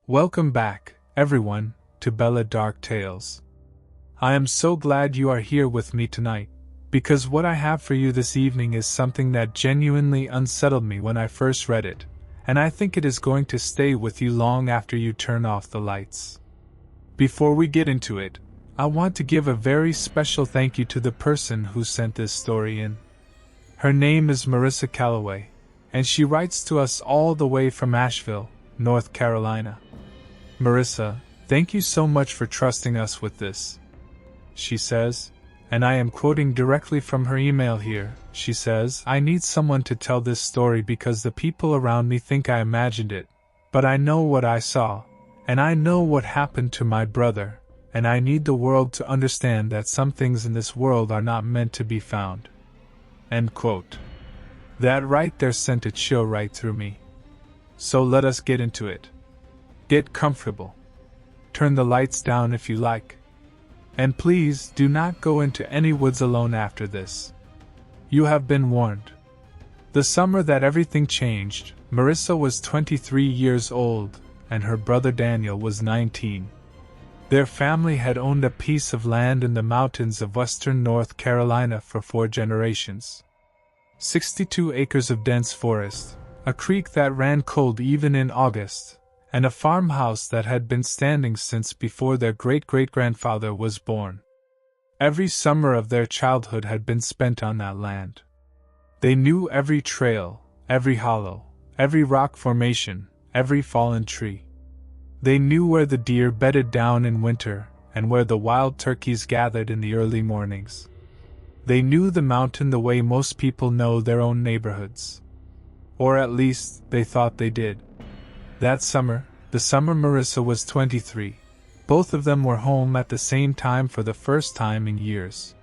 Welcome back, everyone, to Bella Dark Tales. I am so glad you are here with me tonight, because what I have for you this evening is something that genuinely unsettled me when I first read it, and I think it is going to stay with you long after you turn off the lights. Before we get into it, I want to give a very special thank you to the person who sent this story in. Her name is Marissa Calloway, and she writes to us all the way from Asheville, North Carolina. Marissa, thank you so much for trusting us with this. She says, and I am quoting directly from her email here, she says, I need someone to tell this story because the people around me think I imagined it, but I know what I saw, and I know what happened to my brother, and I need the world to understand that some things in this world are not meant to be found. End quote. That right there sent a chill right through me. So let us get into it. Get comfortable. Turn the lights down if you like. And please do not go into any woods alone after this. You have been warned. The summer that everything changed, Marissa was 23 years old, and her brother Daniel was 19. Their family had owned a piece of land in the mountains of western North Carolina for 4 generations. 62 acres of dense forest, a creek that ran cold even in August, and a farmhouse that had been standing since before their great-great-grandfather was born. Every summer of their childhood had been spent on that land. They knew every trail, every hollow, every rock formation, every fallen tree. They knew where the deer bedded down in winter, and where the wild turkeys gathered in the early mornings. They knew the mountain the way most people know their own neighborhoods. Or at least, they thought they did. That summer, the summer Marissa was 23, both of them were home at the same time for the first time in years.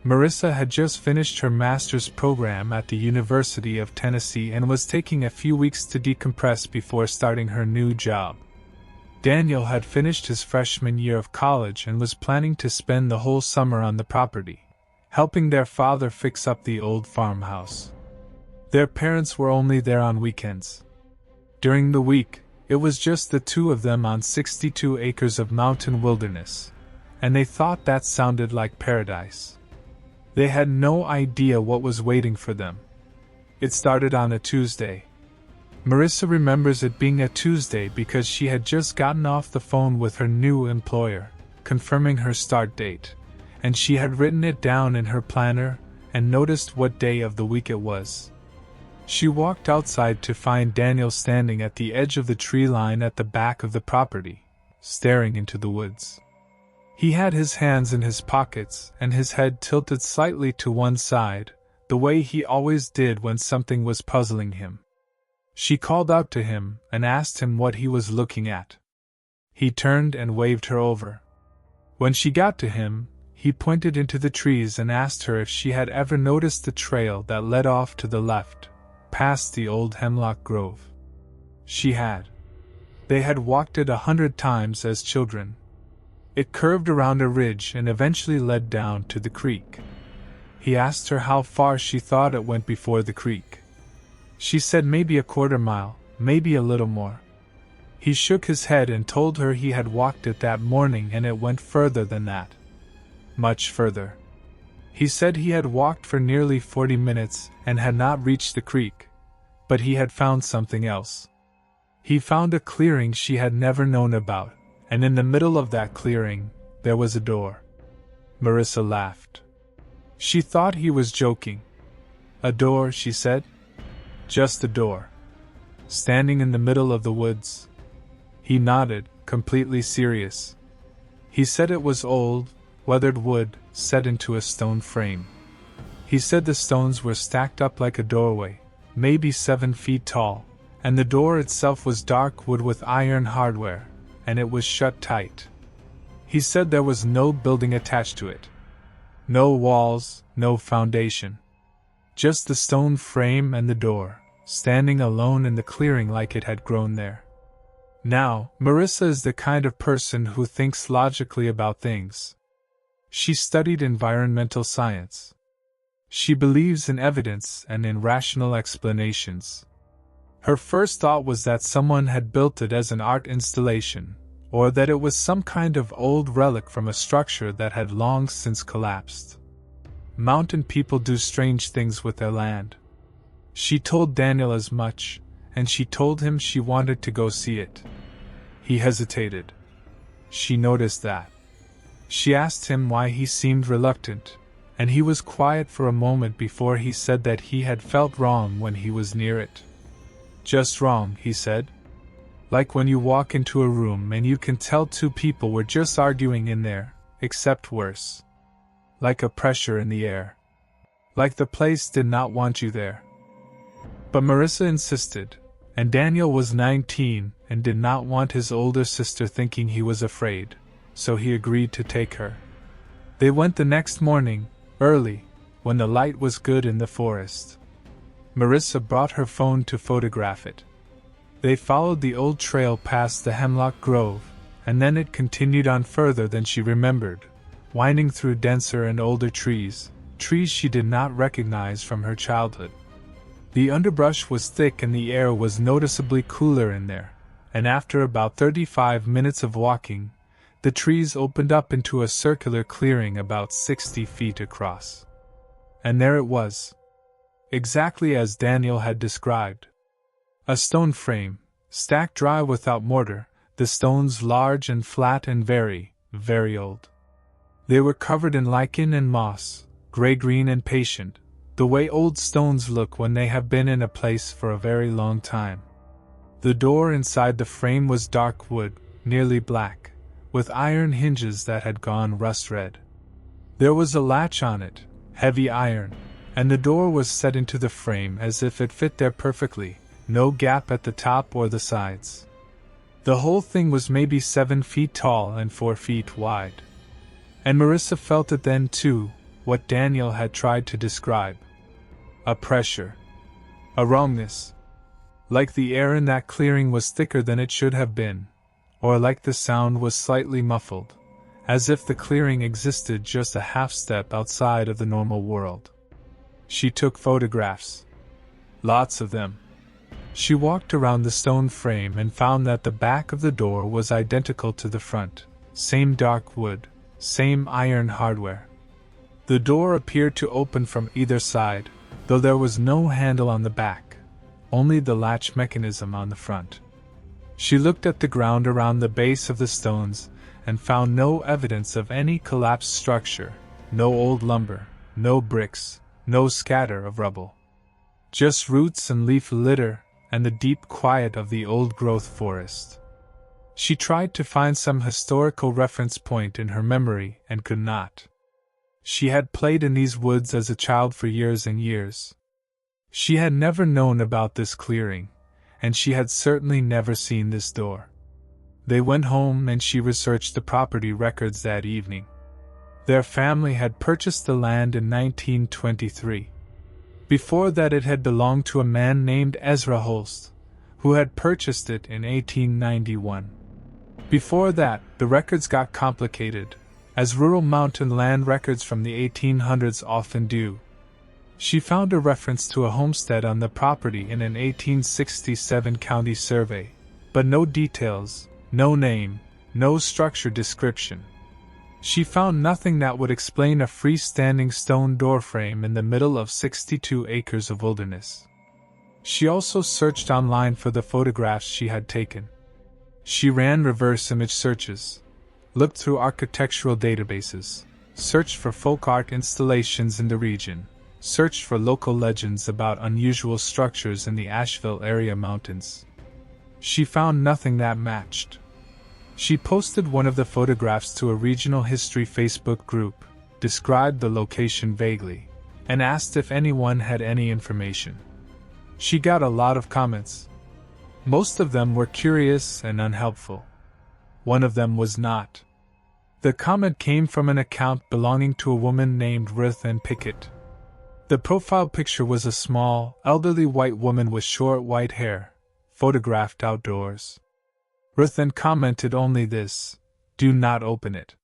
Marissa had just finished her master's program at the University of Tennessee and was taking a few weeks to decompress before starting her new job. Daniel had finished his freshman year of college and was planning to spend the whole summer on the property, helping their father fix up the old farmhouse. Their parents were only there on weekends. During the week, it was just the two of them on 62 acres of mountain wilderness, and they thought that sounded like paradise. They had no idea what was waiting for them. It started on a Tuesday. Marissa remembers it being a Tuesday because she had just gotten off the phone with her new employer, confirming her start date, and she had written it down in her planner and noticed what day of the week it was. She walked outside to find Daniel standing at the edge of the tree line at the back of the property, staring into the woods. He had his hands in his pockets and his head tilted slightly to one side, the way he always did when something was puzzling him. She called out to him and asked him what he was looking at. He turned and waved her over. When she got to him, he pointed into the trees and asked her if she had ever noticed the trail that led off to the left, past the old hemlock grove. She had. They had walked it 100 times as children. It curved around a ridge and eventually led down to the creek. He asked her how far she thought it went before the creek. She said maybe a quarter mile, maybe a little more. He shook his head and told her he had walked it that morning and it went further than that. Much further. He said he had walked for nearly 40 minutes and had not reached the creek, but he had found something else. He found a clearing she had never known about, and in the middle of that clearing, there was a door. Marissa laughed. She thought he was joking. A door, she said. Just a door. Standing in the middle of the woods. He nodded, completely serious. He said it was old, weathered wood, set into a stone frame. He said the stones were stacked up like a doorway, maybe 7 feet tall, and the door itself was dark wood with iron hardware, and it was shut tight. He said there was no building attached to it. No walls, no foundation. Just the stone frame and the door, standing alone in the clearing like it had grown there. Now, Marissa is the kind of person who thinks logically about things. She studied environmental science. She believes in evidence and in rational explanations. Her first thought was that someone had built it as an art installation, or that it was some kind of old relic from a structure that had long since collapsed. Mountain people do strange things with their land. She told Daniel as much, and she told him she wanted to go see it. He hesitated. She noticed that. She asked him why he seemed reluctant, and he was quiet for a moment before he said that he had felt wrong when he was near it. Just wrong, he said. Like when you walk into a room and you can tell two people were just arguing in there, except worse. Like a pressure in the air. Like the place did not want you there. But Marissa insisted, and Daniel was 19 and did not want his older sister thinking he was afraid, so he agreed to take her. They went the next morning, early, when the light was good in the forest. Marissa brought her phone to photograph it. They followed the old trail past the hemlock grove, and then it continued on further than she remembered, winding through denser and older trees she did not recognize from her childhood. The underbrush was thick and the air was noticeably cooler in there, and after about 35 minutes of walking, the trees opened up into a circular clearing about 60 feet across. And there it was. Exactly as Daniel had described. A stone frame, stacked dry without mortar, the stones large and flat and very, very old. They were covered in lichen and moss, gray-green and patient, the way old stones look when they have been in a place for a very long time. The door inside the frame was dark wood, nearly black, with iron hinges that had gone rust-red. There was a latch on it, heavy iron, and the door was set into the frame as if it fit there perfectly, no gap at the top or the sides. The whole thing was maybe 7 feet tall and 4 feet wide. And Marissa felt it then too, what Daniel had tried to describe. A pressure. A wrongness. Like the air in that clearing was thicker than it should have been, or like the sound was slightly muffled, as if the clearing existed just a half step outside of the normal world. She took photographs. Lots of them. She walked around the stone frame and found that the back of the door was identical to the front, same dark wood, same iron hardware. The door appeared to open from either side, though there was no handle on the back, only the latch mechanism on the front. She looked at the ground around the base of the stones and found no evidence of any collapsed structure, no old lumber, no bricks, no scatter of rubble. Just roots and leaf litter and the deep quiet of the old-growth forest. She tried to find some historical reference point in her memory and could not. She had played in these woods as a child for years and years. She had never known about this clearing, and she had certainly never seen this door. They went home and she researched the property records that evening. Their family had purchased the land in 1923. Before that it had belonged to a man named Ezra Holst, who had purchased it in 1891. Before that, the records got complicated, as rural mountain land records from the 1800s often do. She found a reference to a homestead on the property in an 1867 county survey, but no details, no name, no structure description. She found nothing that would explain a freestanding stone doorframe in the middle of 62 acres of wilderness. She also searched online for the photographs she had taken. She ran reverse image searches, looked through architectural databases, searched for folk art installations in the region, searched for local legends about unusual structures in the Asheville area mountains. She found nothing that matched. She posted one of the photographs to a regional history Facebook group, described the location vaguely, and asked if anyone had any information. She got a lot of comments. Most of them were curious and unhelpful. One of them was not. The comment came from an account belonging to a woman named Ruthanne Pickett. The profile picture was a small, elderly white woman with short white hair, photographed outdoors. Ruthanne commented only this: "Do not open it.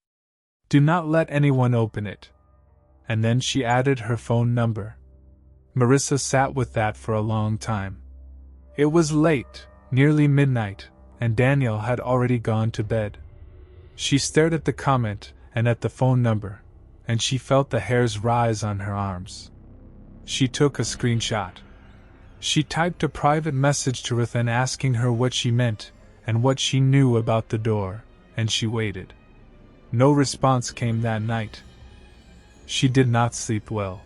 Do not let anyone open it." And then she added her phone number. Marissa sat with that for a long time. It was late, nearly midnight, and Daniel had already gone to bed. She stared at the comment and at the phone number, and she felt the hairs rise on her arms. She took a screenshot. She typed a private message to Ruthanne asking her what she meant and what she knew about the door, and she waited. No response came that night. She did not sleep well.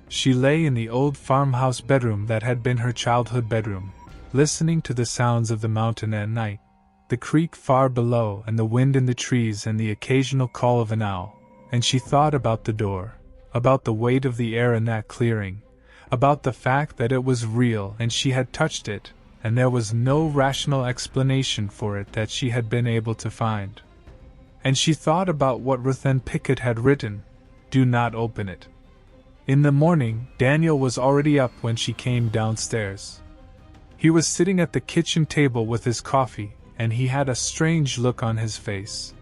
She lay in the old farmhouse bedroom that had been her childhood bedroom, listening to the sounds of the mountain at night, the creek far below and the wind in the trees and the occasional call of an owl, and she thought about the door, about the weight of the air in that clearing, about the fact that it was real and she had touched it, and there was no rational explanation for it that she had been able to find. And she thought about what Ruthanne Pickett had written, "Do not open it." In the morning, Daniel was already up when she came downstairs. He was sitting at the kitchen table with his coffee, and he had a strange look on his face.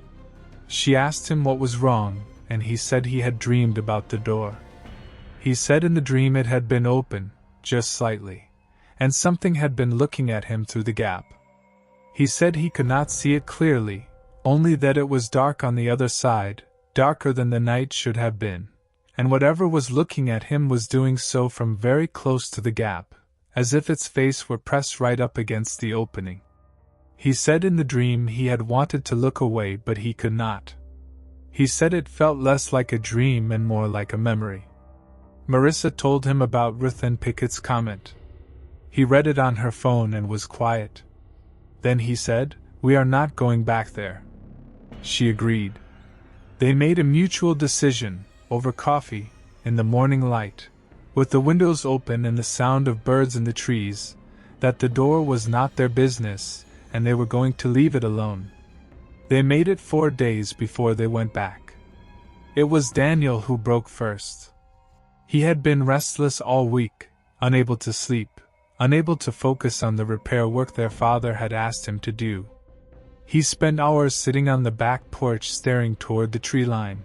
She asked him what was wrong, and he said he had dreamed about the door. He said in the dream it had been open, just slightly, and something had been looking at him through the gap. He said he could not see it clearly, only that it was dark on the other side, darker than the night should have been, and whatever was looking at him was doing so from very close to the gap, as if its face were pressed right up against the opening. He said in the dream he had wanted to look away but he could not. He said it felt less like a dream and more like a memory. Marissa told him about Ruthanne Pickett's comment. He read it on her phone and was quiet. Then he said, "We are not going back there." She agreed. They made a mutual decision, over coffee, in the morning light, with the windows open and the sound of birds in the trees, that the door was not their business, and they were going to leave it alone. They made it 4 days before they went back. It was Daniel who broke first. He had been restless all week, unable to sleep, unable to focus on the repair work their father had asked him to do. He spent hours sitting on the back porch staring toward the tree line.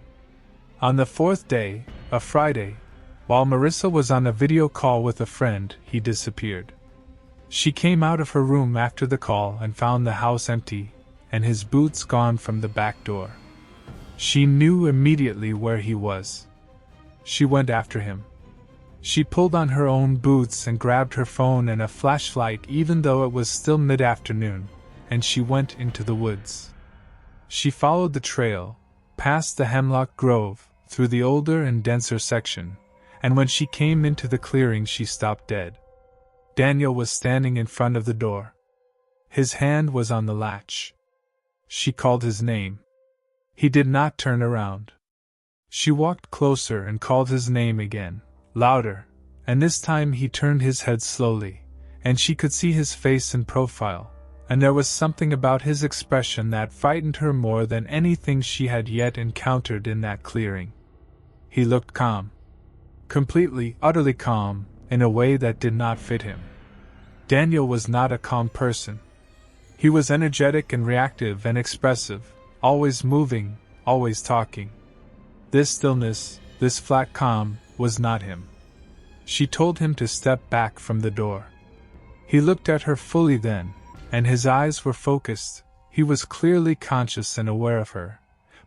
On the 4th day, a Friday, while Marissa was on a video call with a friend, he disappeared. She came out of her room after the call and found the house empty, and his boots gone from the back door. She knew immediately where he was. She went after him. She pulled on her own boots and grabbed her phone and a flashlight even though it was still mid-afternoon, and she went into the woods. She followed the trail, past the hemlock grove, through the older and denser section, and when she came into the clearing she stopped dead. Daniel was standing in front of the door. His hand was on the latch. She called his name. He did not turn around. She walked closer and called his name again, louder, and this time he turned his head slowly, and she could see his face in profile, and there was something about his expression that frightened her more than anything she had yet encountered in that clearing. He looked calm. Completely, utterly calm, in a way that did not fit him. Daniel was not a calm person. He was energetic and reactive and expressive, always moving, always talking. This stillness, this flat calm, was not him. She told him to step back from the door. He looked at her fully then, and his eyes were focused. He was clearly conscious and aware of her,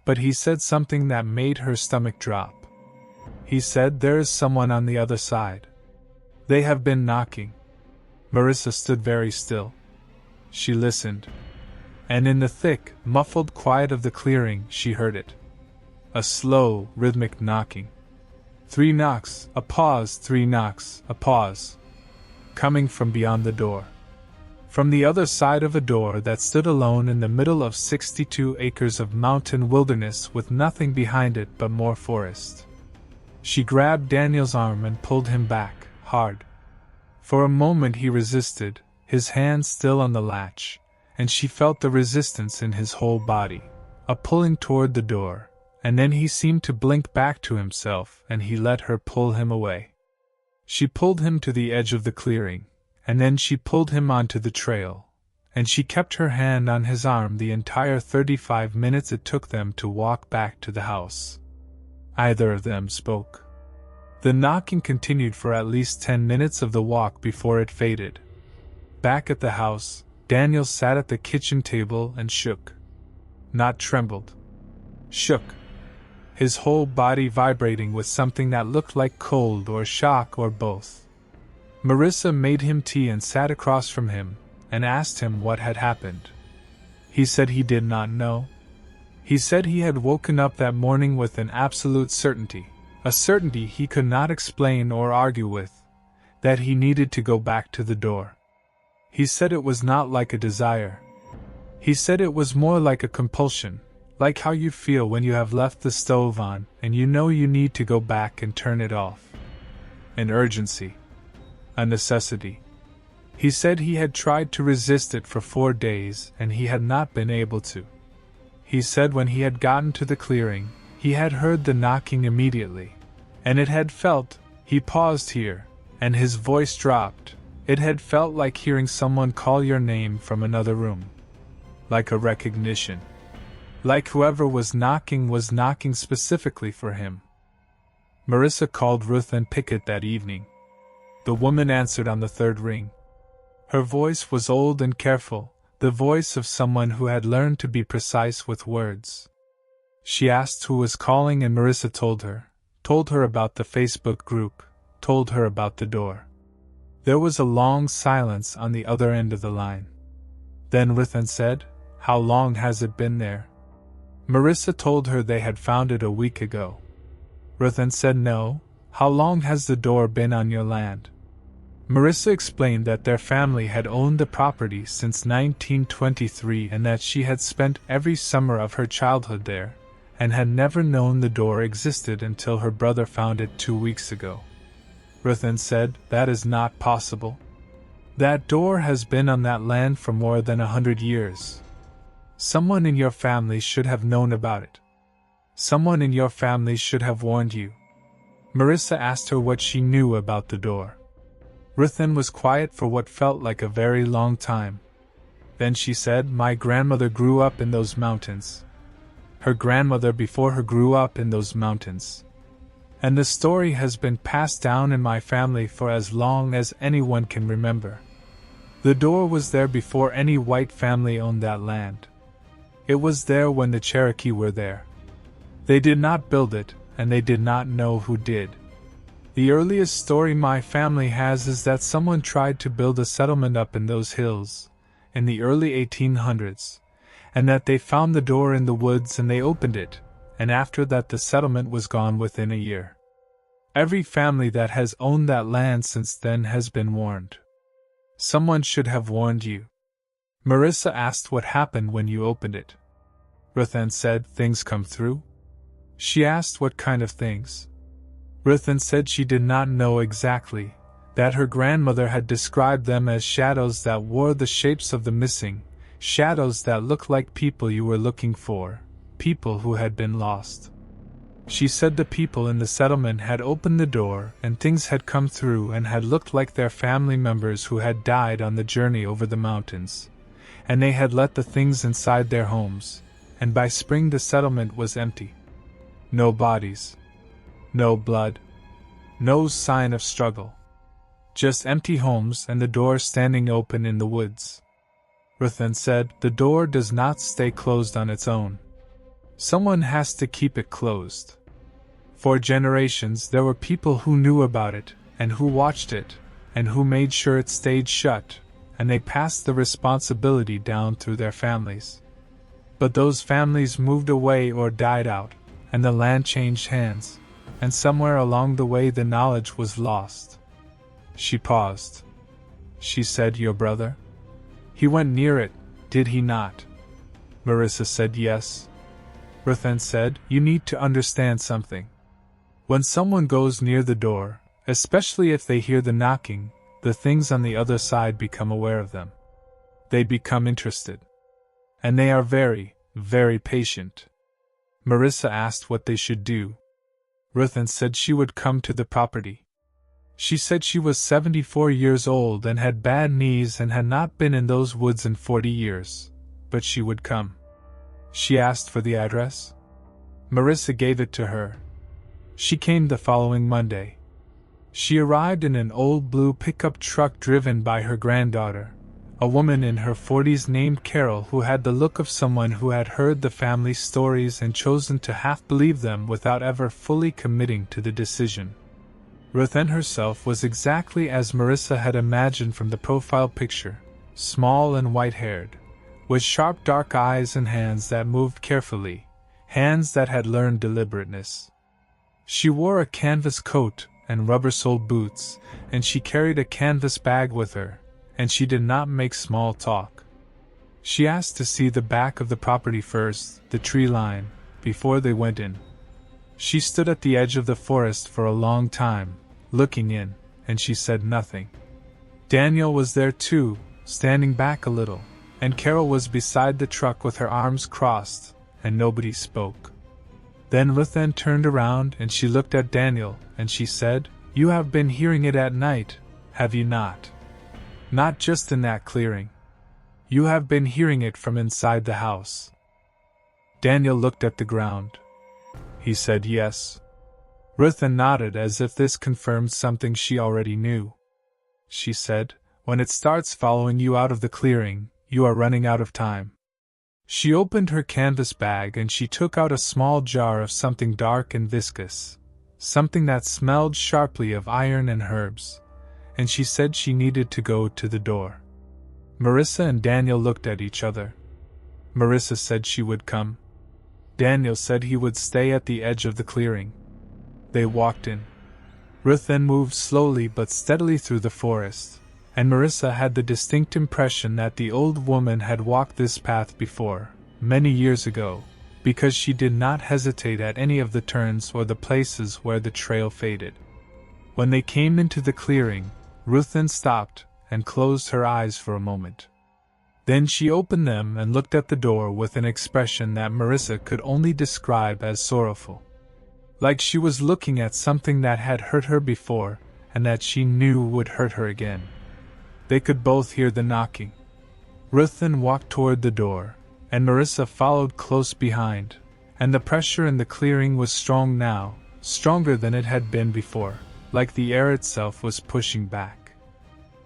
but he said something that made her stomach drop. He said, "There is someone on the other side. They have been knocking." Marissa stood very still. She listened. And in the thick, muffled quiet of the clearing, she heard it. A slow, rhythmic knocking. 3 knocks, a pause, 3 knocks, a pause. Coming from beyond the door. From the other side of a door that stood alone in the middle of 62 acres of mountain wilderness with nothing behind it but more forest. She grabbed Daniel's arm and pulled him back, hard. For a moment he resisted, his hand still on the latch, and she felt the resistance in his whole body, a pulling toward the door, and then he seemed to blink back to himself and he let her pull him away. She pulled him to the edge of the clearing, and then she pulled him onto the trail, and she kept her hand on his arm the entire 35 minutes it took them to walk back to the house. Either of them spoke. The knocking continued for at least 10 minutes of the walk before it faded. Back at the house, Daniel sat at the kitchen table and shook. Not trembled. Shook. His whole body vibrating with something that looked like cold or shock or both. Marissa made him tea and sat across from him, and asked him what had happened. He said he did not know. He said he had woken up that morning with an absolute certainty, a certainty he could not explain or argue with, that he needed to go back to the door. He said it was not like a desire. He said it was more like a compulsion, like how you feel when you have left the stove on and you know you need to go back and turn it off. An urgency. A necessity. He said he had tried to resist it for 4 days and he had not been able to. He said when he had gotten to the clearing, he had heard the knocking immediately, and it had felt, he paused here, and his voice dropped, it had felt like hearing someone call your name from another room. Like a recognition. Like whoever was knocking specifically for him. Marissa called Ruthanne Pickett that evening. The woman answered on the 3rd ring. Her voice was old and careful, the voice of someone who had learned to be precise with words. She asked who was calling and Marissa told her about the Facebook group, told her about the door. There was a long silence on the other end of the line. Then Ruthanne said, "How long has it been there?" Marissa told her they had found it a week ago. Ruthanne said no. How long has the door been on your land? Marissa explained that their family had owned the property since 1923 and that she had spent every summer of her childhood there, and had never known the door existed until her brother found it 2 weeks ago. Ruthanne said, "That is not possible. That door has been on that land for more than 100 years. Someone in your family should have known about it. Someone in your family should have warned you." Marissa asked her what she knew about the door. Ruthanne was quiet for what felt like a very long time. Then she said, "My grandmother grew up in those mountains. Her grandmother before her grew up in those mountains. And the story has been passed down in my family for as long as anyone can remember. The door was there before any white family owned that land. It was there when the Cherokee were there. They did not build it, and they did not know who did. The earliest story my family has is that someone tried to build a settlement up in those hills, in the early 1800s, and that they found the door in the woods and they opened it, and after that the settlement was gone within a year. Every family that has owned that land since then has been warned. Someone should have warned you." Marissa asked what happened when you opened it. Ruthanne said, "Things come through?" She asked what kind of things. Ruthanne said she did not know exactly, that her grandmother had described them as shadows that wore the shapes of the missing, shadows that looked like people you were looking for, people who had been lost. She said the people in the settlement had opened the door and things had come through and had looked like their family members who had died on the journey over the mountains, and they had let the things inside their homes, and by spring the settlement was empty. No bodies. No blood. No sign of struggle. Just empty homes and the door standing open in the woods. Ruthanne said, "The door does not stay closed on its own. Someone has to keep it closed. For generations there were people who knew about it, and who watched it, and who made sure it stayed shut, and they passed the responsibility down through their families. But those families moved away or died out, and the land changed hands, and somewhere along the way the knowledge was lost." She paused. She said, "Your brother? He went near it, did he not?" Marissa said yes. Ruthanne said, "You need to understand something. When someone goes near the door, especially if they hear the knocking, the things on the other side become aware of them. They become interested. And they are very, very patient." Marissa asked what they should do. Ruthanne said she would come to the property. She said she was 74 years old and had bad knees and had not been in those woods in 40 years, but she would come. She asked for the address. Marissa gave it to her. She came the following Monday. She arrived in an old blue pickup truck driven by her granddaughter, a woman in her 40s named Carol who had the look of someone who had heard the family stories and chosen to half believe them without ever fully committing to the decision. Ruthanne herself was exactly as Marissa had imagined from the profile picture, small and white-haired, with sharp dark eyes and hands that moved carefully, hands that had learned deliberateness. She wore a canvas coat and rubber-soled boots, and she carried a canvas bag with her, and she did not make small talk. She asked to see the back of the property first, the tree line, before they went in. She stood at the edge of the forest for a long time, looking in, and she said nothing. Daniel was there too, standing back a little, and Carol was beside the truck with her arms crossed, and nobody spoke. Then Ruthanne turned around and she looked at Daniel, and she said, "You have been hearing it at night, have you not? Not just in that clearing. You have been hearing it from inside the house." Daniel looked at the ground. He said yes. Ruthanne nodded as if this confirmed something she already knew. She said, "When it starts following you out of the clearing, you are running out of time." She opened her canvas bag and she took out a small jar of something dark and viscous, something that smelled sharply of iron and herbs, and she said she needed to go to the door. Marissa and Daniel looked at each other. Marissa said she would come. Daniel said he would stay at the edge of the clearing. They walked in. Ruthanne moved slowly but steadily through the forest, and Marissa had the distinct impression that the old woman had walked this path before, many years ago, because she did not hesitate at any of the turns or the places where the trail faded. When they came into the clearing, Ruthanne stopped and closed her eyes for a moment. Then she opened them and looked at the door with an expression that Marissa could only describe as sorrowful. Like she was looking at something that had hurt her before and that she knew would hurt her again. They could both hear the knocking. Ruthanne walked toward the door, and Marissa followed close behind, and the pressure in the clearing was strong now, stronger than it had been before, like the air itself was pushing back.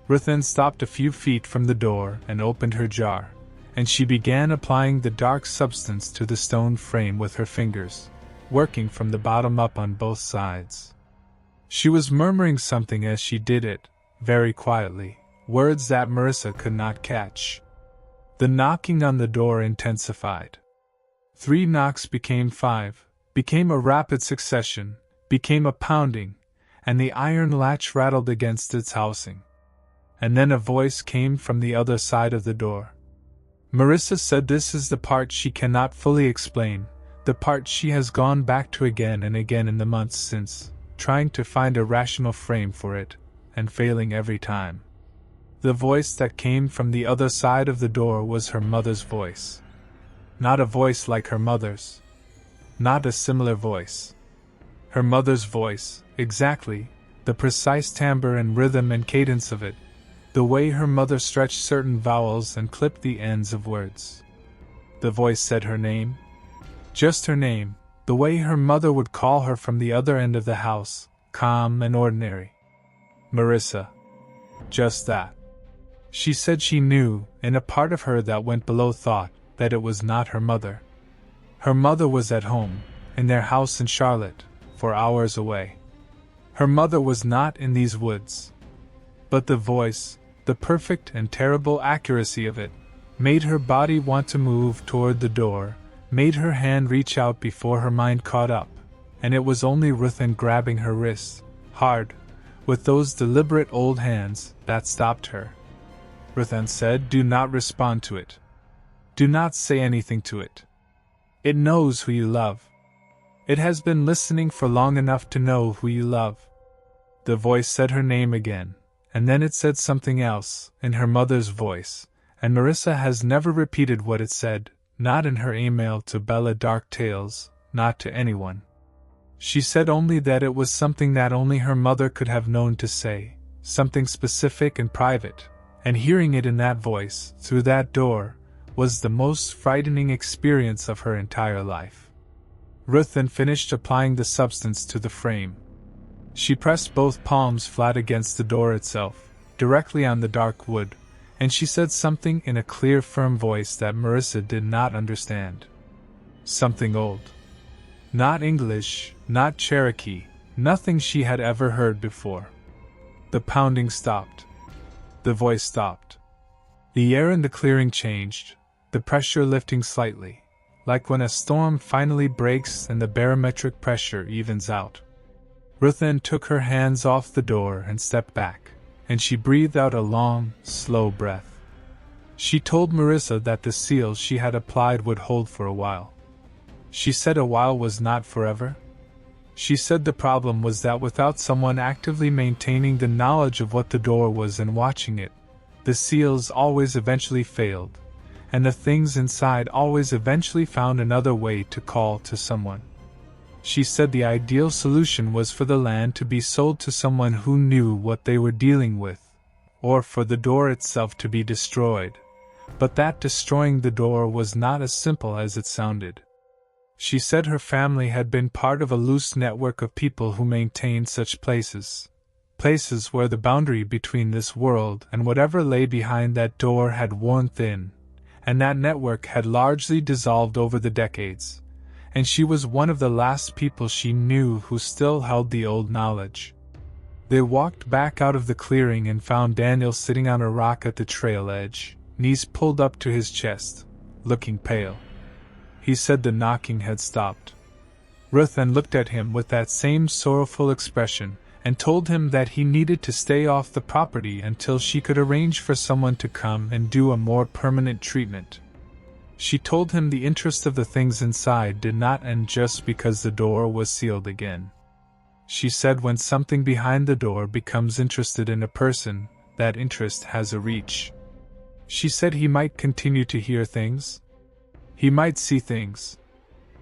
Ruthanne stopped a few feet from the door and opened her jar, and she began applying the dark substance to the stone frame with her fingers, working from the bottom up on both sides. She was murmuring something as she did it, very quietly, words that Marissa could not catch. The knocking on the door intensified. 3 knocks became 5, became a rapid succession, became a pounding, and the iron latch rattled against its housing. And then a voice came from the other side of the door. Marissa said this is the part she cannot fully explain, the part she has gone back to again and again in the months since, trying to find a rational frame for it, and failing every time. The voice that came from the other side of the door was her mother's voice. Not a voice like her mother's. Not a similar voice. Her mother's voice, exactly, the precise timbre and rhythm and cadence of it, the way her mother stretched certain vowels and clipped the ends of words. The voice said her name. Just her name, the way her mother would call her from the other end of the house, calm and ordinary. Marissa. Just that. She said she knew, in a part of her that went below thought, that it was not her mother. Her mother was at home, in their house in Charlotte, 4 hours away. Her mother was not in these woods. But the voice, the perfect and terrible accuracy of it, made her body want to move toward the door, made her hand reach out before her mind caught up, and it was only Ruthanne grabbing her wrist, hard, with those deliberate old hands, that stopped her. Ruthanne said, "Do not respond to it. Do not say anything to it. It knows who you love. It has been listening for long enough to know who you love." The voice said her name again, and then it said something else, in her mother's voice, and Marissa has never repeated what it said, not in her email to Bella Dark Tales, not to anyone. She said only that it was something that only her mother could have known to say, something specific and private, and hearing it in that voice, through that door, was the most frightening experience of her entire life. Ruthanne finished applying the substance to the frame. She pressed both palms flat against the door itself, directly on the dark wood, and she said something in a clear, firm voice that Marissa did not understand. Something old. Not English, not Cherokee, nothing she had ever heard before. The pounding stopped. The voice stopped. The air in the clearing changed, the pressure lifting slightly, like when a storm finally breaks and the barometric pressure evens out. Ruthanne took her hands off the door and stepped back, and she breathed out a long, slow breath. She told Marissa that the seal she had applied would hold for a while. She said a while was not forever. She said the problem was that without someone actively maintaining the knowledge of what the door was and watching it, the seals always eventually failed, and the things inside always eventually found another way to call to someone. She said the ideal solution was for the land to be sold to someone who knew what they were dealing with, or for the door itself to be destroyed, but that destroying the door was not as simple as it sounded. She said her family had been part of a loose network of people who maintained such places where the boundary between this world and whatever lay behind that door had worn thin, and that network had largely dissolved over the decades, and she was one of the last people she knew who still held the old knowledge. They walked back out of the clearing and found Daniel sitting on a rock at the trail edge, knees pulled up to his chest, looking pale. He said the knocking had stopped. Ruthanne looked at him with that same sorrowful expression, and told him that he needed to stay off the property until she could arrange for someone to come and do a more permanent treatment. She told him the interest of the things inside did not end just because the door was sealed again. She said when something behind the door becomes interested in a person, that interest has a reach. She said he might continue to hear things. He might see things.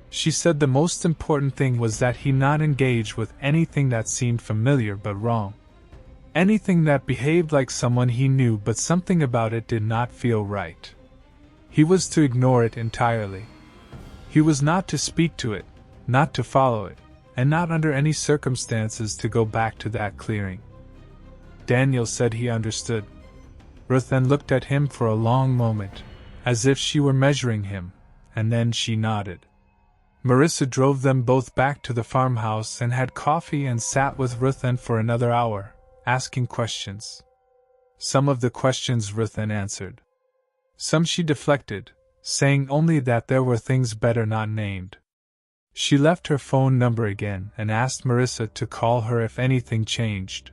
She said the most important thing was that he not engage with anything that seemed familiar but wrong. Anything that behaved like someone he knew but something about it did not feel right. He was to ignore it entirely. He was not to speak to it, not to follow it, and not under any circumstances to go back to that clearing. Daniel said he understood. Ruthanne looked at him for a long moment, as if she were measuring him, and then she nodded. Marissa drove them both back to the farmhouse and had coffee and sat with Ruthanne for another hour, asking questions. Some of the questions Ruthanne answered. Some she deflected, saying only that there were things better not named. She left her phone number again and asked Marissa to call her if anything changed.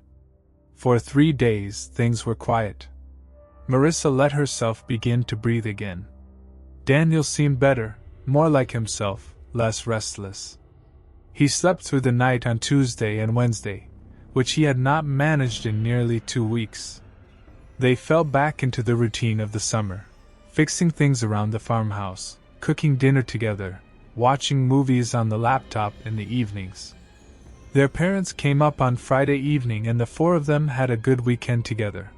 For 3 days things were quiet. Marissa let herself begin to breathe again. Daniel seemed better, more like himself, less restless. He slept through the night on Tuesday and Wednesday, which he had not managed in nearly 2 weeks. They fell back into the routine of the summer, fixing things around the farmhouse, cooking dinner together, watching movies on the laptop in the evenings. Their parents came up on Friday evening and the 4 of them had a good weekend together,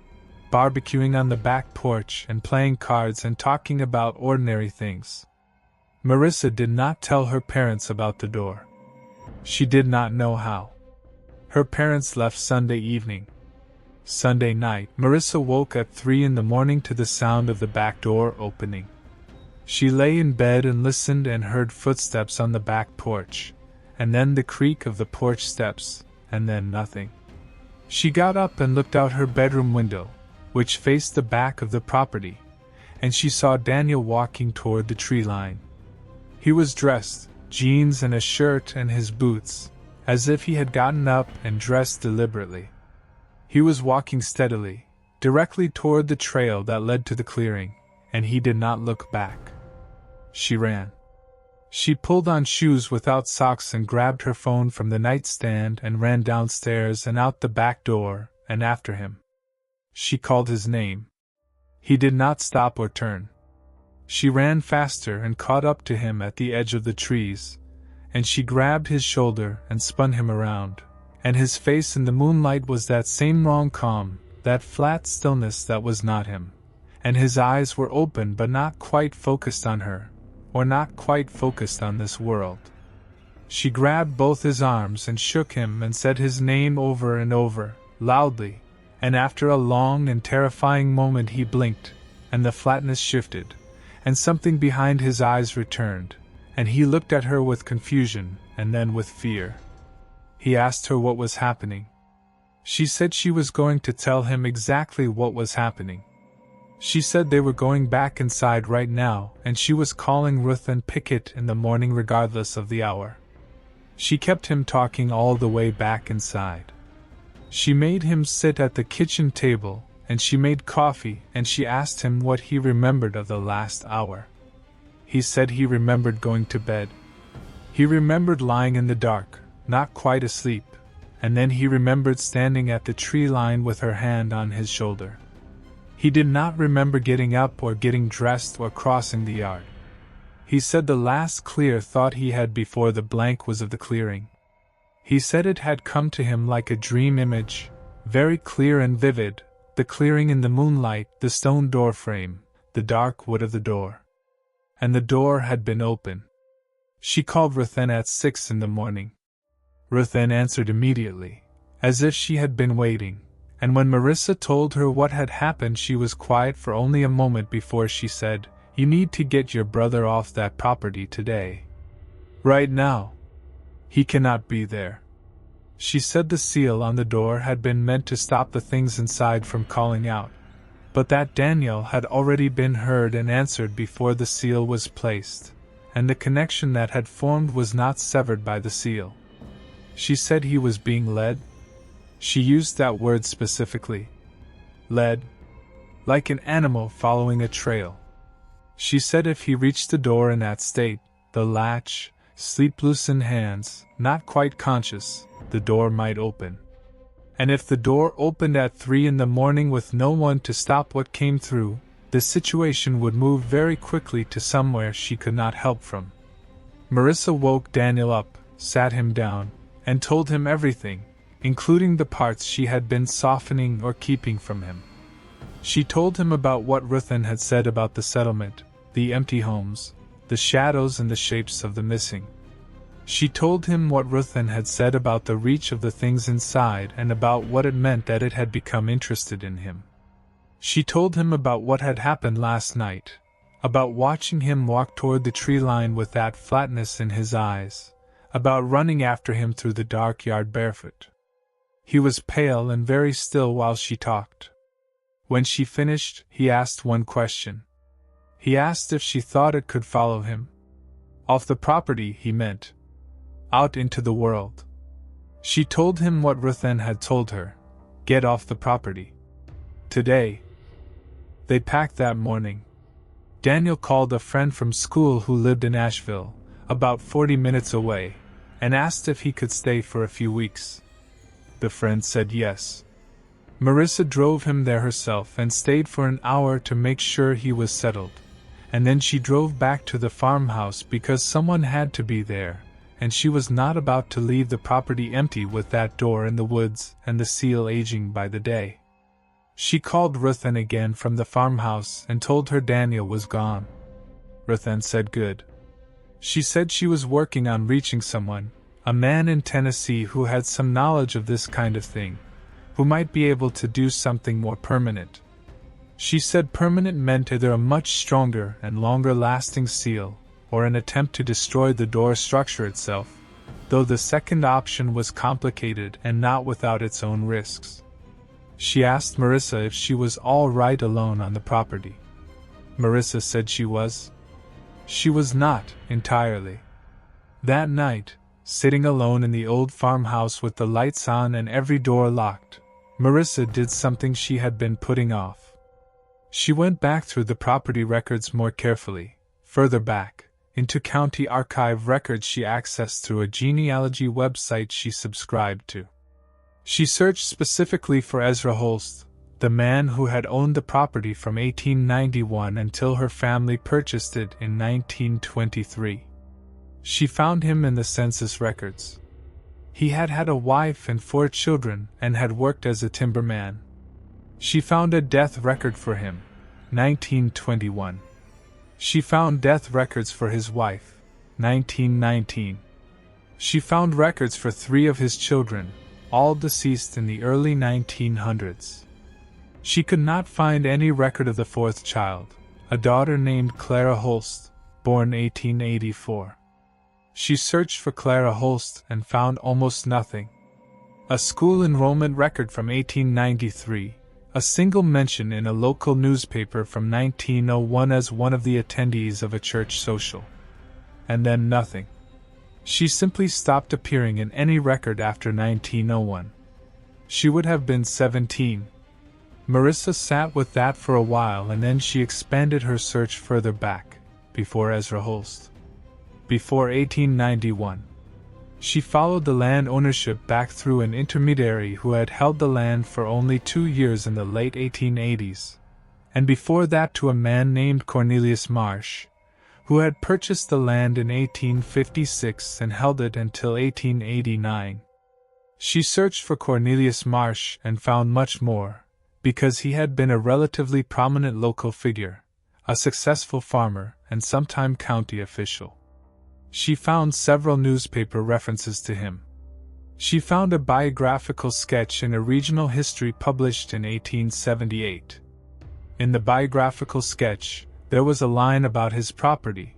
barbecuing on the back porch and playing cards and talking about ordinary things. Marissa did not tell her parents about the door. She did not know how. Her parents left Sunday evening. Sunday night, Marissa woke at 3 in the morning to the sound of the back door opening. She lay in bed and listened and heard footsteps on the back porch, and then the creak of the porch steps, and then nothing. She got up and looked out her bedroom window, which faced the back of the property, and she saw Daniel walking toward the tree line. He was dressed, jeans and a shirt and his boots, as if he had gotten up and dressed deliberately. He was walking steadily, directly toward the trail that led to the clearing, and he did not look back. She ran. She pulled on shoes without socks and grabbed her phone from the nightstand and ran downstairs and out the back door, and after him. She called his name. He did not stop or turn. She ran faster and caught up to him at the edge of the trees, and she grabbed his shoulder and spun him around, and his face in the moonlight was that same wrong calm, that flat stillness that was not him, and his eyes were open but not quite focused on her, or not quite focused on this world. She grabbed both his arms and shook him and said his name over and over, loudly, and after a long and terrifying moment he blinked, and the flatness shifted, and something behind his eyes returned, and he looked at her with confusion, and then with fear. He asked her what was happening. She said she was going to tell him exactly what was happening. She said they were going back inside right now, and she was calling Ruthanne Pickett in the morning regardless of the hour. She kept him talking all the way back inside. She made him sit at the kitchen table, and she made coffee, and she asked him what he remembered of the last hour. He said he remembered going to bed. He remembered lying in the dark, not quite asleep, and then he remembered standing at the tree line with her hand on his shoulder. He did not remember getting up or getting dressed or crossing the yard. He said the last clear thought he had before the blank was of the clearing. He said it had come to him like a dream image, very clear and vivid, the clearing in the moonlight, the stone door frame, the dark wood of the door. And the door had been open. She called Ruthanne at 6 in the morning. Ruthanne answered immediately, as if she had been waiting, and when Marissa told her what had happened she was quiet for only a moment before she said, "You need to get your brother off that property today. Right now. He cannot be there." She said the seal on the door had been meant to stop the things inside from calling out, but that Daniel had already been heard and answered before the seal was placed, and the connection that had formed was not severed by the seal. She said he was being led. She used that word specifically. Led. Like an animal following a trail. She said if he reached the door in that state, the latch, sleep-loosened hands, not quite conscious, the door might open. And if the door opened at 3 in the morning with no one to stop what came through, the situation would move very quickly to somewhere she could not help from. Marissa woke Daniel up, sat him down, and told him everything, including the parts she had been softening or keeping from him. She told him about what Ruthanne had said about the settlement, the empty homes, the shadows and the shapes of the missing. She told him what Ruthanne had said about the reach of the things inside and about what it meant that it had become interested in him. She told him about what had happened last night, about watching him walk toward the tree line with that flatness in his eyes, about running after him through the dark yard barefoot. He was pale and very still while she talked. When she finished, he asked one question. He asked if she thought it could follow him. Off the property, he meant. Out into the world. She told him what Ruthanne had told her. Get off the property. Today. They packed that morning. Daniel called a friend from school who lived in Asheville, about 40 minutes away, and asked if he could stay for a few weeks. The friend said yes. Marissa drove him there herself and stayed for an hour to make sure he was settled, and then she drove back to the farmhouse because someone had to be there, and she was not about to leave the property empty with that door in the woods and the seal aging by the day. She called Ruthanne again from the farmhouse and told her Daniel was gone. Ruthanne said good. She said she was working on reaching someone, a man in Tennessee who had some knowledge of this kind of thing, who might be able to do something more permanent. She said permanent meant either a much stronger and longer-lasting seal, or an attempt to destroy the door structure itself, though the second option was complicated and not without its own risks. She asked Marissa if she was all right alone on the property. Marissa said she was. She was not, entirely. That night, sitting alone in the old farmhouse with the lights on and every door locked, Marissa did something she had been putting off. She went back through the property records more carefully, further back, into county archive records she accessed through a genealogy website she subscribed to. She searched specifically for Ezra Holst, the man who had owned the property from 1891 until her family purchased it in 1923. She found him in the census records. He had had a wife and 4 children and had worked as a timberman. She found a death record for him, 1921. She found death records for his wife, 1919. She found records for 3 of his children, all deceased in the early 1900s. She could not find any record of the fourth child, a daughter named Clara Holst, born 1884. She searched for Clara Holst and found almost nothing. A school enrollment record from 1893, a single mention in a local newspaper from 1901 as one of the attendees of a church social. And then nothing. She simply stopped appearing in any record after 1901. She would have been 17. Marissa sat with that for a while, and then she expanded her search further back, before Ezra Holst. Before 1891. She followed the land ownership back through an intermediary who had held the land for only 2 years in the late 1880s, and before that to a man named Cornelius Marsh, who had purchased the land in 1856 and held it until 1889. She searched for Cornelius Marsh and found much more, because he had been a relatively prominent local figure, a successful farmer, and sometime county official. She found several newspaper references to him. She found a biographical sketch in a regional history published in 1878. In the biographical sketch, there was a line about his property,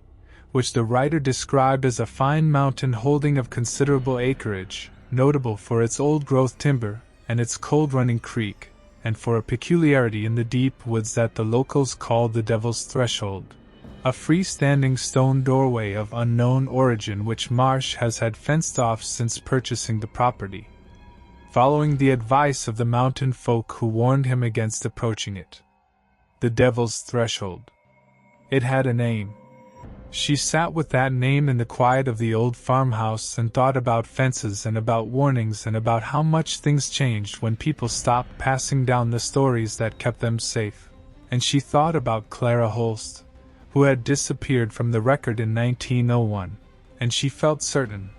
which the writer described as a fine mountain holding of considerable acreage, notable for its old-growth timber and its cold-running creek, and for a peculiarity in the deep woods that the locals called the Devil's Threshold, a freestanding stone doorway of unknown origin which Marsh has had fenced off since purchasing the property, following the advice of the mountain folk who warned him against approaching it. The Devil's Threshold. It had a name. She sat with that name in the quiet of the old farmhouse and thought about fences and about warnings and about how much things changed when people stopped passing down the stories that kept them safe. And she thought about Clara Holst, who had disappeared from the record in 1901, and she felt certain,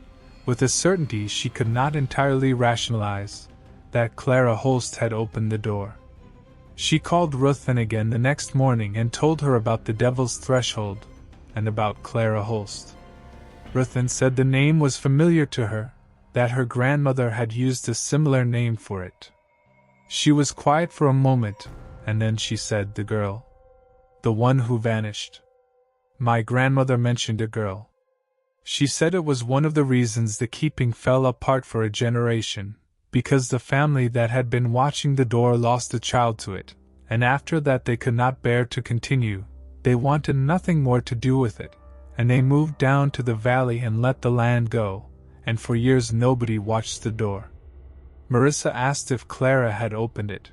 with a certainty she could not entirely rationalize, that Clara Holst had opened the door. She called Ruthanne again the next morning and told her about the Devil's Threshold, and about Clara Holst. Ruthanne said the name was familiar to her, that her grandmother had used a similar name for it. She was quiet for a moment, and then she said, "The girl. The one who vanished." My grandmother mentioned a girl. She said it was one of the reasons the keeping fell apart for a generation, because the family that had been watching the door lost a child to it, and after that they could not bear to continue. They wanted nothing more to do with it, and they moved down to the valley and let the land go, and for years nobody watched the door. Marissa asked if Clara had opened it.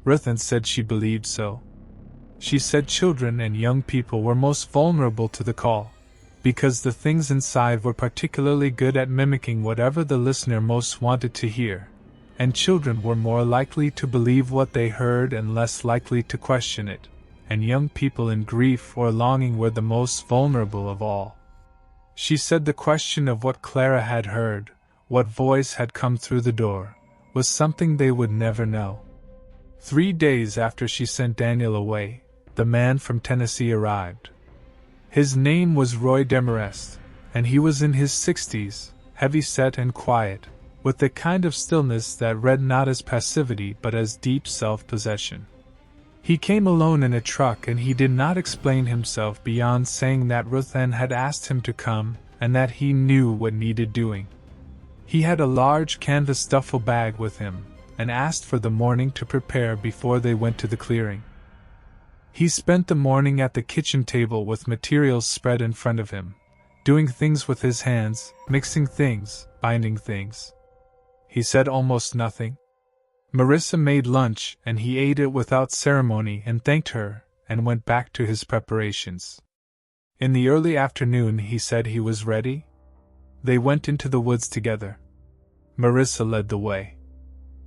Ruthanne said she believed so. She said children and young people were most vulnerable to the call, because the things inside were particularly good at mimicking whatever the listener most wanted to hear, and children were more likely to believe what they heard and less likely to question it, and young people in grief or longing were the most vulnerable of all. She said the question of what Clara had heard, what voice had come through the door, was something they would never know. 3 days after she sent Daniel away, the man from Tennessee arrived. His name was Roy Demarest, and he was in his 60s, heavy-set and quiet, with the kind of stillness that read not as passivity but as deep self-possession. He came alone in a truck, and he did not explain himself beyond saying that Ruthanne had asked him to come and that he knew what needed doing. He had a large canvas duffel bag with him, and asked for the morning to prepare before they went to the clearing. He spent the morning at the kitchen table with materials spread in front of him, doing things with his hands, mixing things, binding things. He said almost nothing. Marissa made lunch, and he ate it without ceremony and thanked her, and went back to his preparations. In the early afternoon he said he was ready. They went into the woods together. Marissa led the way.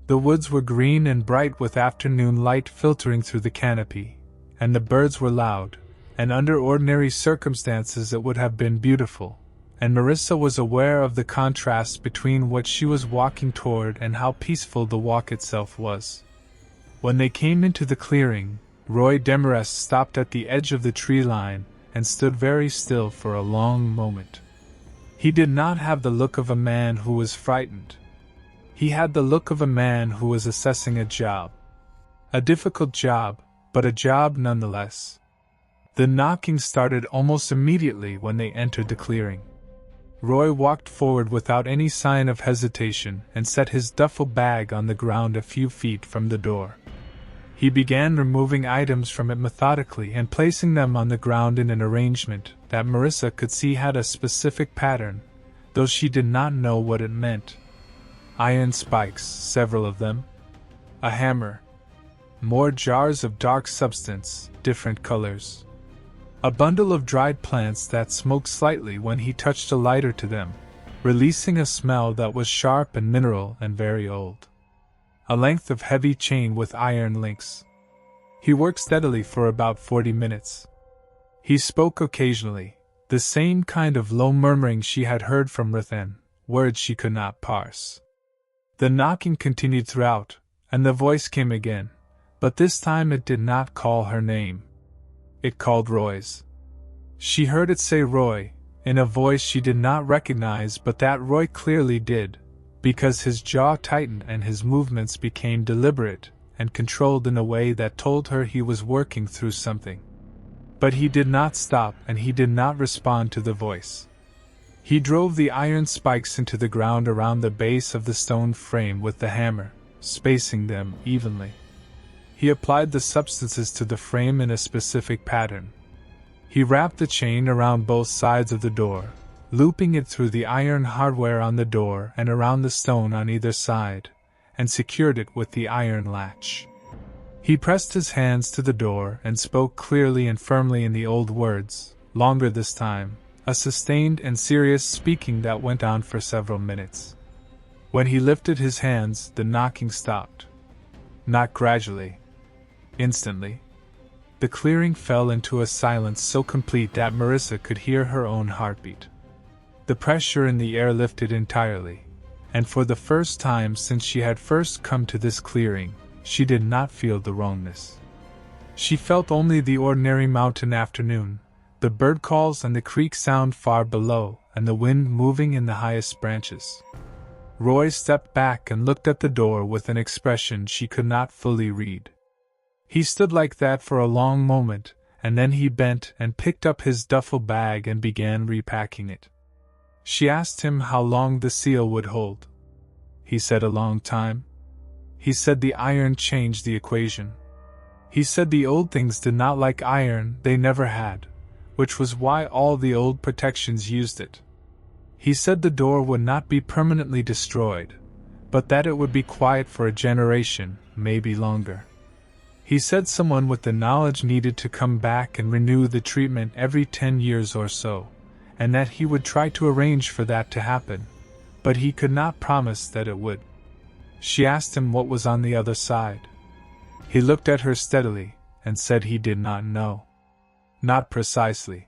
The woods were green and bright with afternoon light filtering through the canopy, and the birds were loud, and under ordinary circumstances it would have been beautiful, and Marissa was aware of the contrast between what she was walking toward and how peaceful the walk itself was. When they came into the clearing, Roy Demarest stopped at the edge of the tree line and stood very still for a long moment. He did not have the look of a man who was frightened. He had the look of a man who was assessing a job. A difficult job, but a job nonetheless. The knocking started almost immediately when they entered the clearing. Roy walked forward without any sign of hesitation and set his duffel bag on the ground a few feet from the door. He began removing items from it methodically and placing them on the ground in an arrangement that Marissa could see had a specific pattern, though she did not know what it meant. Iron spikes, several of them. A hammer. More jars of dark substance, different colors. A bundle of dried plants that smoked slightly when he touched a lighter to them, releasing a smell that was sharp and mineral and very old. A length of heavy chain with iron links. He worked steadily for about 40 minutes. He spoke occasionally, the same kind of low murmuring she had heard from Ruthanne, words she could not parse. The knocking continued throughout, and the voice came again, but this time it did not call her name. It called Roy's. She heard it say Roy, in a voice she did not recognize, but that Roy clearly did, because his jaw tightened and his movements became deliberate and controlled in a way that told her he was working through something. But he did not stop and he did not respond to the voice. He drove the iron spikes into the ground around the base of the stone frame with the hammer, spacing them evenly. He applied the substances to the frame in a specific pattern. He wrapped the chain around both sides of the door, looping it through the iron hardware on the door and around the stone on either side, and secured it with the iron latch. He pressed his hands to the door and spoke clearly and firmly in the old words, longer this time, a sustained and serious speaking that went on for several minutes. When he lifted his hands, the knocking stopped. Not gradually. Instantly. The clearing fell into a silence so complete that Marissa could hear her own heartbeat. The pressure in the air lifted entirely, and for the first time since she had first come to this clearing, she did not feel the wrongness. She felt only the ordinary mountain afternoon, the bird calls and the creek sound far below, and the wind moving in the highest branches. Roy stepped back and looked at the door with an expression she could not fully read. He stood like that for a long moment, and then he bent and picked up his duffel bag and began repacking it. She asked him how long the seal would hold. He said a long time. He said the iron changed the equation. He said the old things did not like iron, they never had, which was why all the old protections used it. He said the door would not be permanently destroyed, but that it would be quiet for a generation, maybe longer. He said someone with the knowledge needed to come back and renew the treatment every 10 years or so, and that he would try to arrange for that to happen, but he could not promise that it would. She asked him what was on the other side. He looked at her steadily, and said he did not know. Not precisely.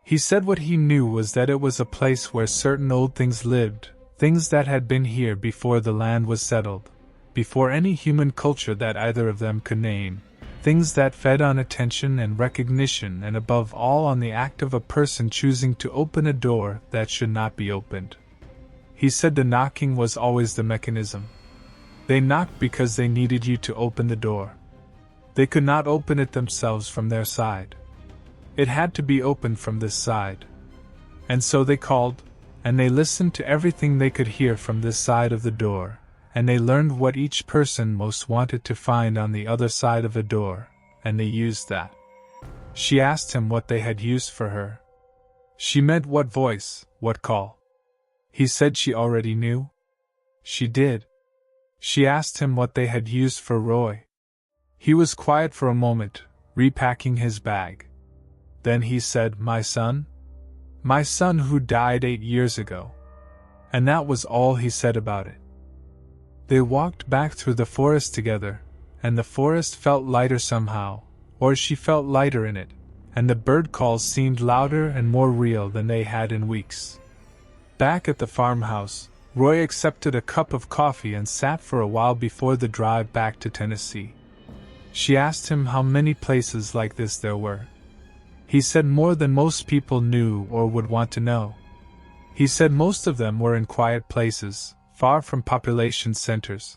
He said what he knew was that it was a place where certain old things lived, things that had been here before the land was settled, before any human culture that either of them could name, things that fed on attention and recognition and above all on the act of a person choosing to open a door that should not be opened. He said the knocking was always the mechanism. They knocked because they needed you to open the door. They could not open it themselves from their side. It had to be opened from this side. And so they called, and they listened to everything they could hear from this side of the door, and they learned what each person most wanted to find on the other side of a door, and they used that. She asked him what they had used for her. She meant what voice, what call. He said she already knew. She did. She asked him what they had used for Roy. He was quiet for a moment, repacking his bag. Then he said, "My son? My son who died 8 years ago." And that was all he said about it. They walked back through the forest together, and the forest felt lighter somehow, or she felt lighter in it, and the bird calls seemed louder and more real than they had in weeks. Back at the farmhouse, Roy accepted a cup of coffee and sat for a while before the drive back to Tennessee. She asked him how many places like this there were. He said more than most people knew or would want to know. He said most of them were in quiet places, far from population centers,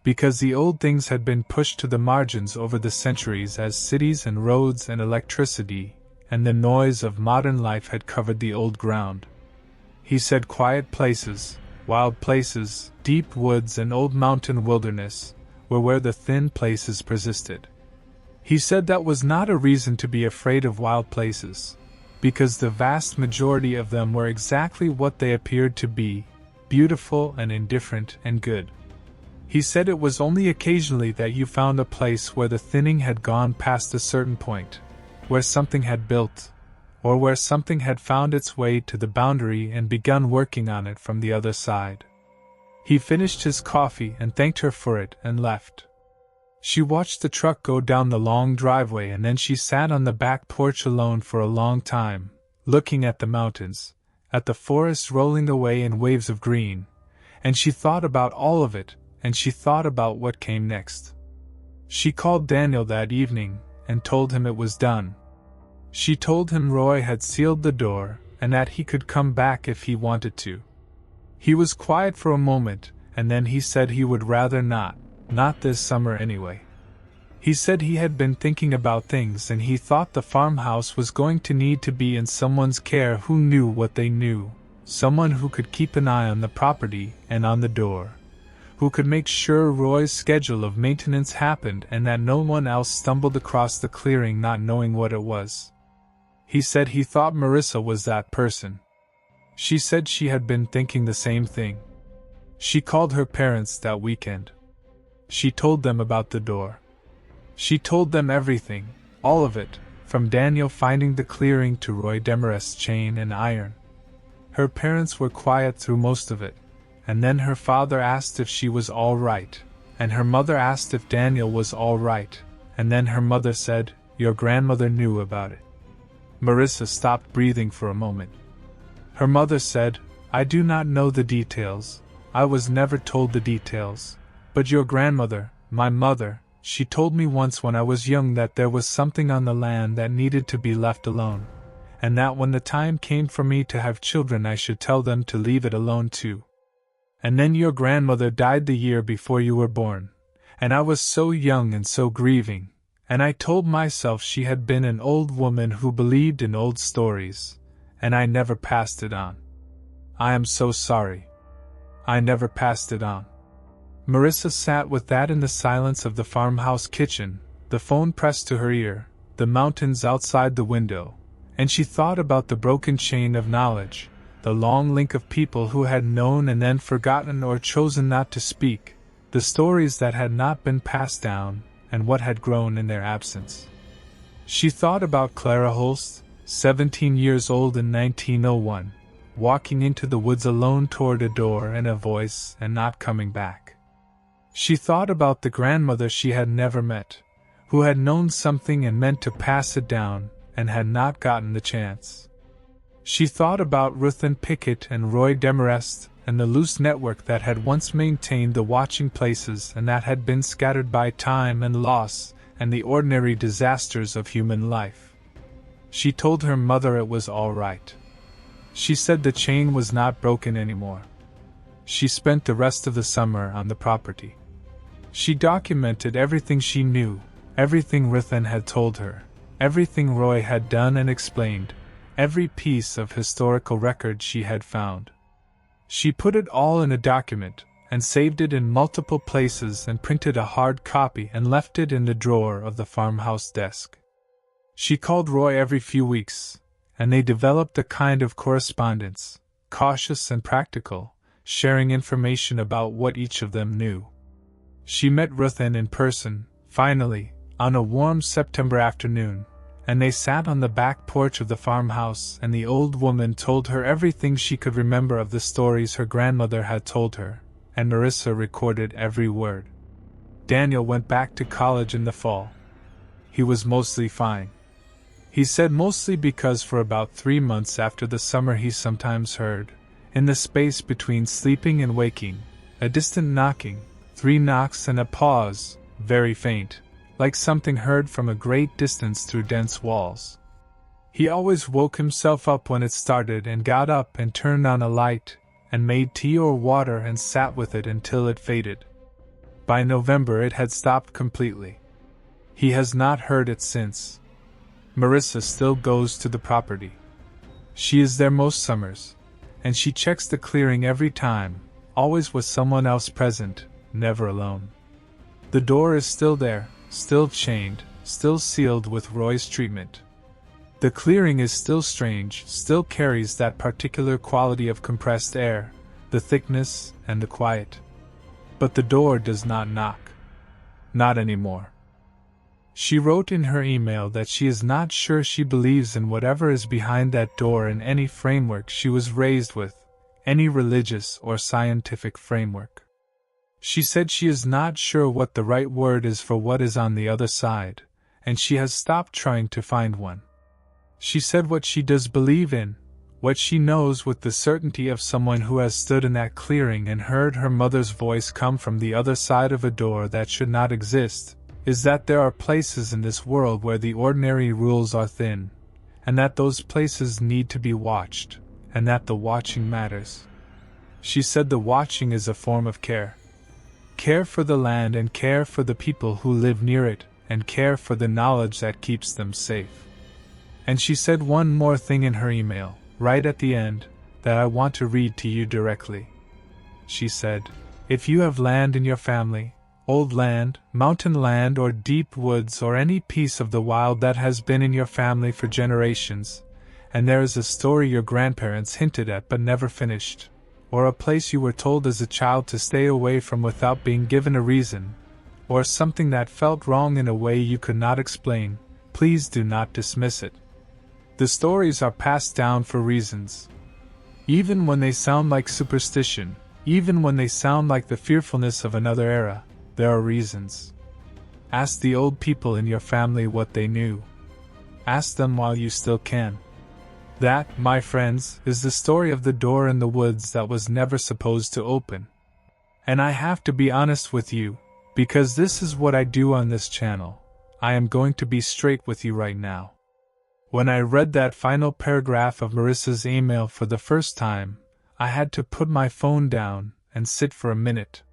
because the old things had been pushed to the margins over the centuries as cities and roads and electricity and the noise of modern life had covered the old ground. He said quiet places, wild places, deep woods and old mountain wilderness were where the thin places persisted. He said that was not a reason to be afraid of wild places, because the vast majority of them were exactly what they appeared to be, beautiful and indifferent and good. He said it was only occasionally that you found a place where the thinning had gone past a certain point, where something had built, or where something had found its way to the boundary and begun working on it from the other side. He finished his coffee and thanked her for it and left. She watched the truck go down the long driveway and then she sat on the back porch alone for a long time, looking at the mountains, at the forest rolling away in waves of green, and she thought about all of it, and she thought about what came next. She called Daniel that evening and told him it was done. She told him Roy had sealed the door and that he could come back if he wanted to. He was quiet for a moment, and then he said he would rather not this summer anyway. He said he had been thinking about things and he thought the farmhouse was going to need to be in someone's care who knew what they knew, someone who could keep an eye on the property and on the door, who could make sure Roy's schedule of maintenance happened and that no one else stumbled across the clearing not knowing what it was. He said he thought Marissa was that person. She said she had been thinking the same thing. She called her parents that weekend. She told them about the door. She told them everything, all of it, from Daniel finding the clearing to Roy Demarest's chain and iron. Her parents were quiet through most of it, and then her father asked if she was all right, and her mother asked if Daniel was all right, and then her mother said, "Your grandmother knew about it." Marissa stopped breathing for a moment. Her mother said, "I do not know the details, I was never told the details, but your grandmother, my mother, she told me once when I was young that there was something on the land that needed to be left alone, and that when the time came for me to have children I should tell them to leave it alone too. And then your grandmother died the year before you were born, and I was so young and so grieving, and I told myself she had been an old woman who believed in old stories, and I never passed it on. I am so sorry. I never passed it on." Marissa sat with that in the silence of the farmhouse kitchen, the phone pressed to her ear, the mountains outside the window, and she thought about the broken chain of knowledge, the long link of people who had known and then forgotten or chosen not to speak, the stories that had not been passed down, and what had grown in their absence. She thought about Clara Holst, 17 years old in 1901, walking into the woods alone toward a door and a voice and not coming back. She thought about the grandmother she had never met, who had known something and meant to pass it down, and had not gotten the chance. She thought about Ruthanne Pickett and Roy Demarest and the loose network that had once maintained the watching places and that had been scattered by time and loss and the ordinary disasters of human life. She told her mother it was all right. She said the chain was not broken anymore. She spent the rest of the summer on the property. She documented everything she knew, everything Ruthanne had told her, everything Roy had done and explained, every piece of historical record she had found. She put it all in a document, and saved it in multiple places and printed a hard copy and left it in the drawer of the farmhouse desk. She called Roy every few weeks, and they developed a kind of correspondence, cautious and practical, sharing information about what each of them knew. She met Ruthanne in person, finally, on a warm September afternoon, and they sat on the back porch of the farmhouse and the old woman told her everything she could remember of the stories her grandmother had told her, and Marissa recorded every word. Daniel went back to college in the fall. He was mostly fine. He said mostly because for about 3 months after the summer he sometimes heard, in the space between sleeping and waking, a distant knocking, 3 knocks and a pause, very faint, like something heard from a great distance through dense walls. He always woke himself up when it started and got up and turned on a light, and made tea or water and sat with it until it faded. By November it had stopped completely. He has not heard it since. Marissa still goes to the property. She is there most summers, and she checks the clearing every time, always with someone else present, never alone. The door is still there, still chained, still sealed with Roy's treatment. The clearing is still strange, still carries that particular quality of compressed air, the thickness and the quiet. But the door does not knock. Not anymore. She wrote in her email that she is not sure she believes in whatever is behind that door in any framework she was raised with, any religious or scientific framework. She said she is not sure what the right word is for what is on the other side, and she has stopped trying to find one. She said what she does believe in, what she knows with the certainty of someone who has stood in that clearing and heard her mother's voice come from the other side of a door that should not exist, is that there are places in this world where the ordinary rules are thin, and that those places need to be watched, and that the watching matters. She said the watching is a form of care. Care for the land and care for the people who live near it, and care for the knowledge that keeps them safe. And she said one more thing in her email, right at the end, that I want to read to you directly. She said, "If you have land in your family, old land, mountain land or deep woods or any piece of the wild that has been in your family for generations, and there is a story your grandparents hinted at but never finished, or a place you were told as a child to stay away from without being given a reason, or something that felt wrong in a way you could not explain, please do not dismiss it. The stories are passed down for reasons. Even when they sound like superstition, even when they sound like the fearfulness of another era, there are reasons. Ask the old people in your family what they knew. Ask them while you still can. That, my friends, is the story of the door in the woods that was never supposed to open. And I have to be honest with you, because this is what I do on this channel. I am going to be straight with you right now. When I read that final paragraph of Marissa's email for the first time, I had to put my phone down and sit for a minute.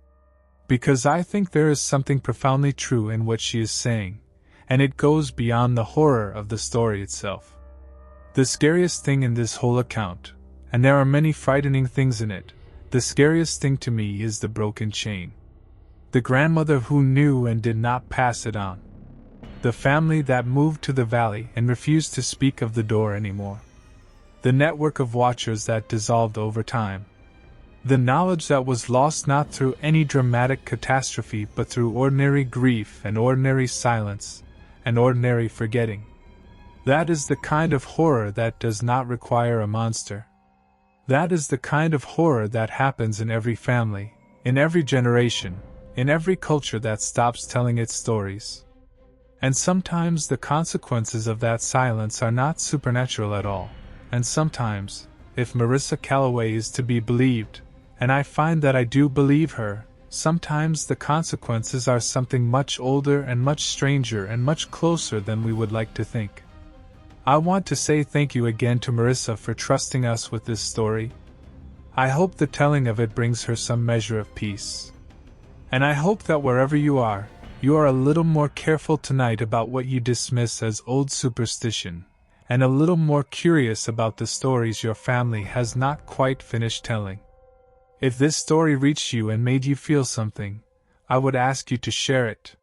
Because I think there is something profoundly true in what she is saying, and it goes beyond the horror of the story itself. The scariest thing in this whole account, and there are many frightening things in it, the scariest thing to me is the broken chain. The grandmother who knew and did not pass it on. The family that moved to the valley and refused to speak of the door anymore. The network of watchers that dissolved over time. The knowledge that was lost not through any dramatic catastrophe but through ordinary grief and ordinary silence and ordinary forgetting. That is the kind of horror that does not require a monster. That is the kind of horror that happens in every family, in every generation, in every culture that stops telling its stories. And sometimes the consequences of that silence are not supernatural at all, and sometimes, if Marissa Calloway is to be believed, and I find that I do believe her, sometimes the consequences are something much older and much stranger and much closer than we would like to think. I want to say thank you again to Marissa for trusting us with this story. I hope the telling of it brings her some measure of peace. And I hope that wherever you are a little more careful tonight about what you dismiss as old superstition, and a little more curious about the stories your family has not quite finished telling. If this story reached you and made you feel something, I would ask you to share it.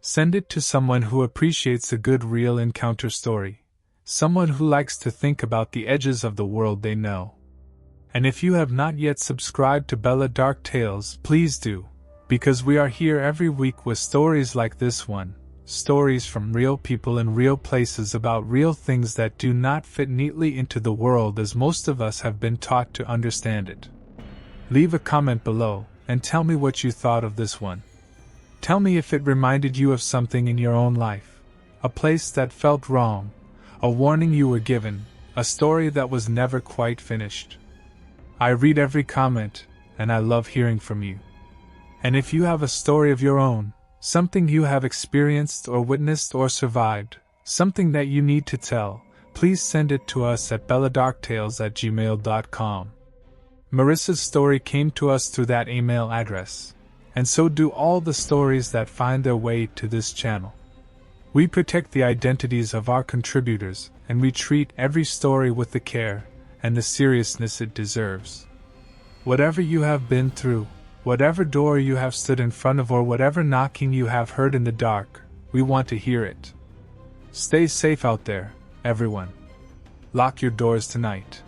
Send it to someone who appreciates a good real encounter story, someone who likes to think about the edges of the world they know. And if you have not yet subscribed to Bella Dark Tales, please do, because we are here every week with stories like this one, stories from real people in real places about real things that do not fit neatly into the world as most of us have been taught to understand it. Leave a comment below, and tell me what you thought of this one. Tell me if it reminded you of something in your own life, a place that felt wrong, a warning you were given, a story that was never quite finished. I read every comment, and I love hearing from you. And if you have a story of your own, something you have experienced or witnessed or survived, something that you need to tell, please send it to us at belladarktales@gmail.com. Marissa's story came to us through that email address, and so do all the stories that find their way to this channel. We protect the identities of our contributors, and we treat every story with the care and the seriousness it deserves. Whatever you have been through, whatever door you have stood in front of, or whatever knocking you have heard in the dark, we want to hear it. Stay safe out there, everyone. Lock your doors tonight.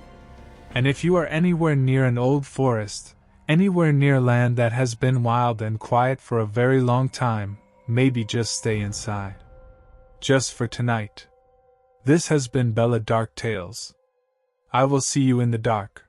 And if you are anywhere near an old forest, anywhere near land that has been wild and quiet for a very long time, maybe just stay inside. Just for tonight. This has been Bella Dark Tales. I will see you in the dark.